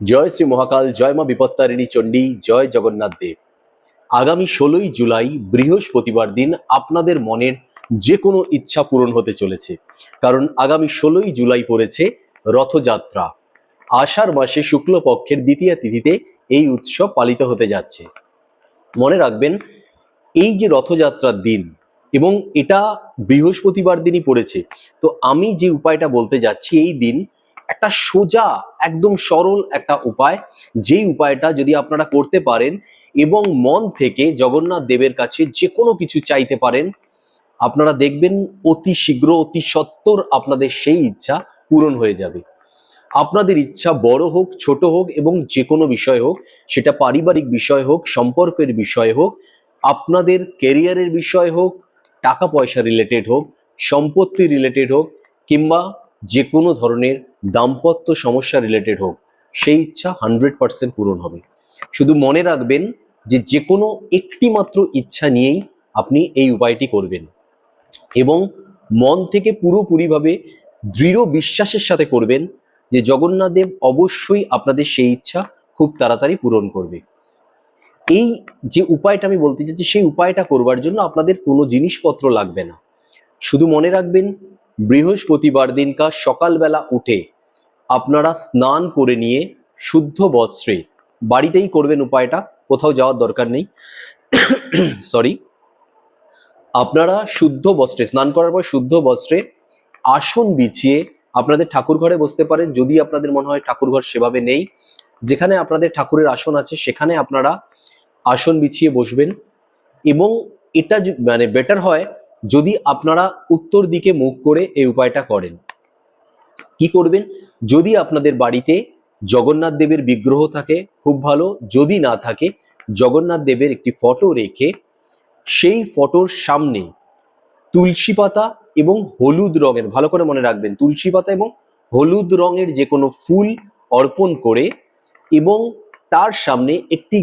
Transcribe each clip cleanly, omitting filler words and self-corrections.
জয় শ্রী মহাকাল, জয় মা বিপত্তারিণী চণ্ডী, জয় জগন্নাথ দেব। আগামী 16ই জুলাই বৃহস্পতিবার দিন আপনাদের মনের যে কোনো ইচ্ছা পূরণ হতে চলেছে, কারণ আগামী 16ই জুলাই পড়েছে রথযাত্রা। আষাঢ় মাসে শুক্লপক্ষের দ্বিতীয়া তিথিতে এই উৎসব পালিত হতে যাচ্ছে। মনে রাখবেন, এই যে রথযাত্রার দিন এবং এটা বৃহস্পতিবার দিনই পড়েছে, তো আমি যে উপায়টা বলতে যাচ্ছি এই দিন একটা সোজা একদম সরল একটা উপায়, যেই উপায়টা যদি আপনারা করতে পারেন এবং মন থেকে জগন্নাথ দেবের কাছে যে কোনো কিছু চাইতে পারেন, আপনারা দেখবেন অতি শীঘ্র অতি সত্বর আপনাদের সেই ইচ্ছা পূরণ হয়ে যাবে। আপনাদের ইচ্ছা বড় হোক ছোট হোক এবং যে কোনো বিষয় হোক, সেটা পারিবারিক বিষয় হোক, সম্পর্কের বিষয় হোক, আপনাদের ক্যারিয়ারের বিষয় হোক, টাকা পয়সা রিলেটেড হোক, সম্পত্তি রিলেটেড হোক, কিংবা যে কোনো ধরনের দাম্পত্য সমস্যা রিলেটেড হোক, সেই ইচ্ছা 100% পূরণ হবে। শুধু মনে রাখবেন যে যে কোনো একটি মাত্র ইচ্ছা নিয়েই আপনি এই উপায়টি করবেন এবং মন থেকে পুরোপুরিভাবে দৃঢ় বিশ্বাসের সাথে করবেন যে জগন্নাথ দেব অবশ্যই আপনাদের সেই ইচ্ছা খুব তাড়াতাড়ি পূরণ করবে। এই যে উপায়টা আমি বলতে চাচ্ছি, সেই উপায়টা করবার জন্য আপনাদের কোনো জিনিসপত্র লাগবে না। শুধু মনে রাখবেন, বৃহস্পতিবার দিনকার সকালবেলা উঠে আপনারা স্নান করে নিয়ে শুদ্ধ বস্ত্রে, বাড়িতেই করবেন উপায়টা, কোথাও যাওয়ার দরকার নেই, সরি, আপনারা শুদ্ধ বস্ত্রে স্নান করার পর শুদ্ধ বস্ত্রে আসন বিছিয়ে আপনাদের ঠাকুর ঘরে বসতে পারেন। যদি আপনাদের মনে হয় ঠাকুর ঘর সেভাবে নেই, যেখানে আপনাদের ঠাকুরের আসন আছে সেখানে আপনারা আসন বিছিয়ে বসবেন। এবং এটা মানে বেটার হয় যদি আপনারা উত্তর দিকে মুখ করে এই উপায়টা করেন। কি করবেন? যদি আপনাদের বাড়িতে জগন্নাথ দেবের বিগ্রহ থাকে খুব ভালো, যদি না থাকে জগন্নাথ দেবের একটি ফটো রেখে সেই ফটোর সামনে তুলসী পাতা এবং হলুদ রঙের, ভালো করে মনে রাখবেন, তুলসী পাতা এবং হলুদ রঙের যে কোনো ফুল অর্পণ করে এবং তার সামনে একটি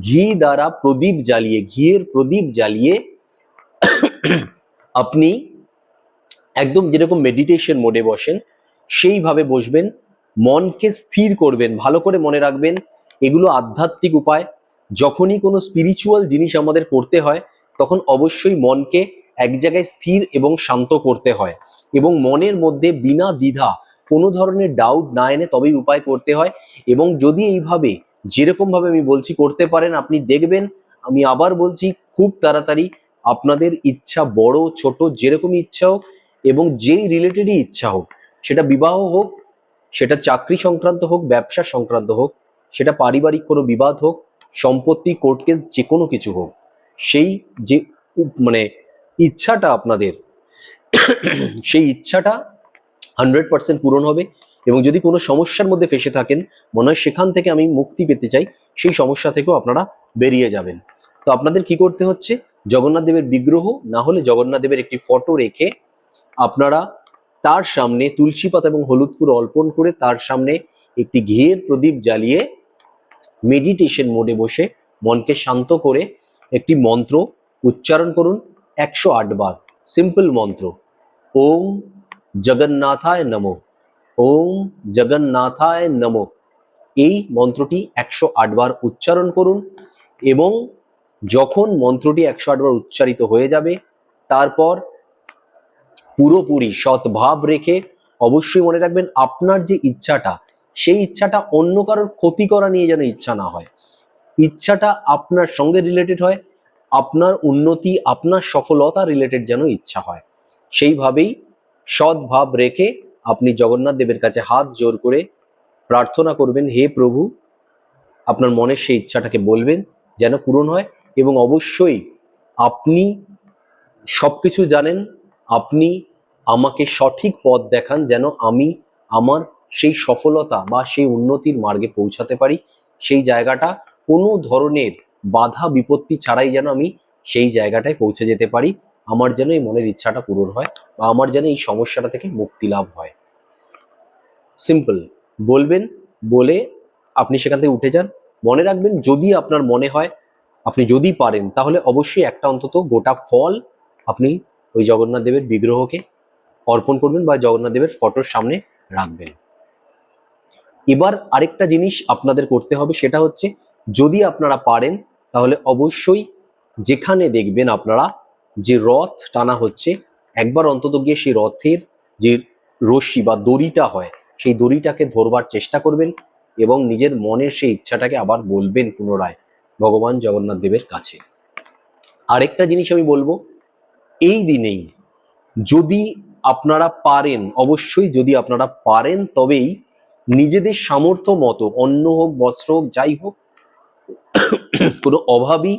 ঘি দ্বারা প্রদীপ জ্বালিয়ে, ঘিয়ের প্রদীপ জ্বালিয়ে আপনি একদম যেরকম মেডিটেশন মোডে বসেন সেইভাবে বসবেন। মনকে স্থির করবেন, ভালো করে মনে রাখবেন এগুলো আধ্যাত্মিক উপায়। যখনই কোনো স্পিরিচুয়াল জিনিস আমাদের করতে হয় তখন অবশ্যই মনকে এক জায়গায় স্থির এবং শান্ত করতে হয় এবং মনের মধ্যে বিনা দ্বিধা কোনো ধরনের ডাউট না এনে তবেই উপায় করতে হয়। এবং যদি এইভাবে যেরকম ভাবে আমি বলছি করতে পারেন, আপনি দেখবেন, আমি আবার বলছি, খুব তাড়াতাড়ি আপনাদের ইচ্ছা বড় ছোট যেরকমই ইচ্ছা হোক এবং যেই রিলেটেডই ইচ্ছা হোক, সেটা বিবাহ হোক, সেটা চাকরি সংক্রান্ত হোক, ব্যবসা সংক্রান্ত হোক, সেটা পারিবারিক কোনো বিবাদ হোক, সম্পত্তি কোর্ট কেস যে কোনো কিছু হোক, সেই যে মানে ইচ্ছাটা আপনাদের, সেই ইচ্ছাটা 100% পূরণ হবে। এবং যদি কোনো সমস্যার মধ্যে ফেসে থাকেন, মনে হয় সেখান থেকে আমি মুক্তি পেতে চাই, সেই সমস্যা থেকেও আপনারা বেরিয়ে যাবেন। তো আপনাদের কি করতে হচ্ছে, জগন্নাথ দেবের বিগ্রহ না হলে জগন্নাথ দেবের একটি ফটো রেখে আপনারা তার সামনে তুলসী পাতা এবং হলুদ ফুল অর্পণ করে তার সামনে একটি ঘিয়ের প্রদীপ জ্বালিয়ে মেডিটেশন মোডে বসে মনকে শান্ত করে একটি মন্ত্র উচ্চারণ করুন 108 বার। সিম্পল মন্ত্র, ওম জগন্নাথায় নমঃ, ওম জগন্নাথায় নমঃ। এই মন্ত্রটি 108 বার উচ্চারণ করুন এবং যখন মন্ত্রটি 108 বার উচ্চারিত হয়ে যাবে, তারপর পুরোপুরি সৎভাব রেখে অবশ্যই মনে রাখবেন আপনার যে ইচ্ছাটা, সেই ইচ্ছাটা অন্য কারোর ক্ষতি করা নিয়ে যেন ইচ্ছা না হয়, ইচ্ছাটা আপনার সঙ্গে রিলেটেড হয়, আপনার উন্নতি আপনার সফলতা রিলেটেড যেন ইচ্ছা হয়। সেইভাবেই সৎভাব রেখে আপনি জগন্নাথ দেবের কাছে হাত জোর করে প্রার্থনা করবেন, হে প্রভু, আপনার মনের সেই ইচ্ছাটাকে বলবেন যেন পূরণ হয়। এবং অবশ্যই আপনি সবকিছু জানেন, আপনি আমাকে সঠিক পথ দেখান যেন আমি আমার সেই সফলতা বা সেই উন্নতির মার্গে পৌঁছাতে পারি, সেই জায়গাটা কোনো ধরনের বাধা বিপত্তি ছাড়াই যেন আমি সেই জায়গাটায় পৌঁছে যেতে পারি, আমার যেন এই মনের ইচ্ছাটা পূরণ হয় বা আমার যেন এই সমস্যাটা থেকে মুক্তি লাভ হয়। সিম্পল বলবেন, বলে আপনি সেখান থেকে উঠে যান। মনে রাখবেন, যদি আপনার মনে হয়, আপনি যদি পারেন, তাহলে অবশ্যই একটা অন্তত গোটা ফল আপনি ওই জগন্নাথ দেবের বিগ্রহকে অর্পণ করবেন বা জগন্নাথ দেবের ফটোর সামনে রাখবেন। এবার আরেকটা জিনিস আপনাদের করতে হবে, সেটা হচ্ছে যদি আপনারা পারেন তাহলে অবশ্যই যেখানে দেখবেন আপনারা যে রথ টানা হচ্ছে, একবার অন্তত গিয়ে সেই রথের যে রশি বা দড়িটা হয় সেই দড়িটাকে ধরবার চেষ্টা করবেন এবং নিজের মনের সেই ইচ্ছাটাকে আবার বলবেন পুনরায় ভগবান জগন্নাথ দেবের কাছে। আরেকটা জিনিস আমি বলবো, এই দিনেই যদি আপনারা পারেন, অবশ্যই যদি আপনারা পারেন তবেই নিজেদের সামর্থ্য মতো অন্ন হোক, বস্ত্র হোক, যাই হোক, কোনো অভাবী,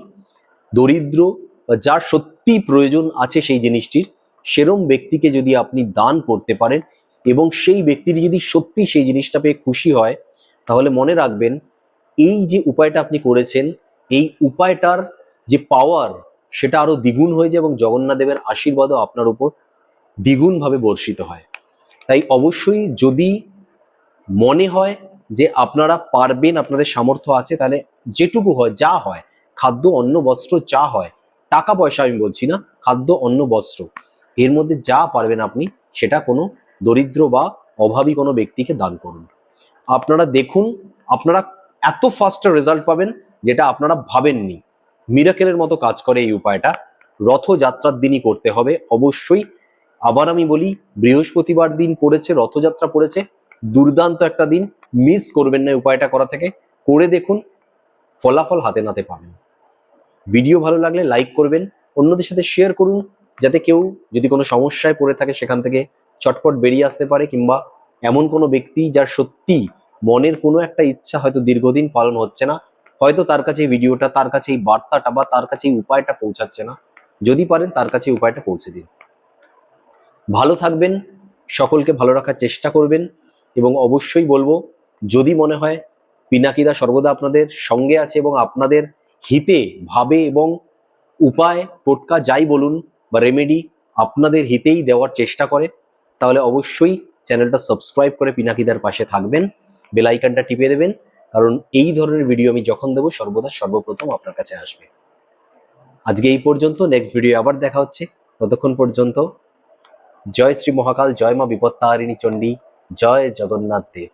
দরিদ্র বা যার সত্যি প্রয়োজন আছে সেই জিনিসটির, সেরম ব্যক্তিকে যদি আপনি দান করতে পারেন এবং সেই ব্যক্তিটি যদি সত্যি সেই জিনিসটা পেয়ে খুশি হয়, তাহলে মনে রাখবেন এই যে উপায়টা আপনি করেছেন, এই উপায়টার যে পাওয়ার সেটা আরো দ্বিগুণ হয়ে যায় এবং জগন্নাথ দেবের আশীর্বাদও আপনার উপর দ্বিগুণ ভাবে বর্ষিত হয়। তাই অবশ্যই যদি মনে হয় যে আপনারা পারবেন, আপনাদের সামর্থ্য আছে, তাহলে যেটুকু হয়, যা হয়, খাদ্য, অন্ন, বস্ত্র যা হয়, টাকা পয়সা আমি বলছি না, খাদ্য, অন্ন, বস্ত্র, এর মধ্যে যা পারবেন আপনি সেটা কোনো দরিদ্র বা অভাবী কোনো ব্যক্তিকে দান করুন। আপনারা দেখুন, আপনারা এত ফাস্ট রেজাল্ট পাবেন যেটা আপনারা ভাবেননি। মিরাকেলের মতো কাজ করে এই উপায়টা। রথযাত্রার দিনই করতে হবে অবশ্যই। আবার আমি বলি, বৃহস্পতিবার দিন পড়েছে, রথযাত্রা পড়েছে, দুর্দান্ত একটা দিন, মিস করবেন না উপায়টা করা থেকে। করে দেখুন, ফলাফল হাতে নাতে পাবেন। ভিডিও ভালো লাগলে লাইক করবেন, অন্যদের সাথে শেয়ার করুন, যাতে কেউ যদি কোনো সমস্যায় পড়ে থাকে সেখান থেকে চটপট বেরিয়ে আসতে পারে, কিংবা এমন কোনো ব্যক্তি যার সত্যি মনের কোনো একটা ইচ্ছা হয়তো দীর্ঘদিন পালন হচ্ছে না, হয়তো তার কাছে এই ভিডিওটা, তার কাছে এই বার্তাটা বা তার কাছে এই উপায়টা পৌঁছাচ্ছে না, যদি পারেন তার কাছে এই উপায়টা পৌঁছে দিন। ভালো থাকবেন, সকলকে ভালো রাখার চেষ্টা করবেন এবং অবশ্যই বলবো, যদি মনে হয় পিনাকিদা সর্বদা আপনাদের সঙ্গে আছে এবং আপনাদের হিতে ভাবে এবং উপায়, টোটকা যাই বলুন বা রেমেডি আপনাদের হিতেই দেওয়ার চেষ্টা করে, তাহলে অবশ্যই চ্যানেলটা সাবস্ক্রাইব করে পিনাকিদার পাশে থাকবেন, বেল আইকনটা টিপে দেবেন, কারণ এই ধরনের ভিডিও আমি যখন দেবো সর্বদা সর্বপ্রথম আপনার কাছে আসবে। আজকে এই পর্যন্ত, নেক্সট ভিডিও আবার দেখা হচ্ছে, ততক্ষণ পর্যন্ত জয় শ্রী মহাকাল, জয় মা বিপত্তারিণী চণ্ডী, জয় জগন্নাথ দেব।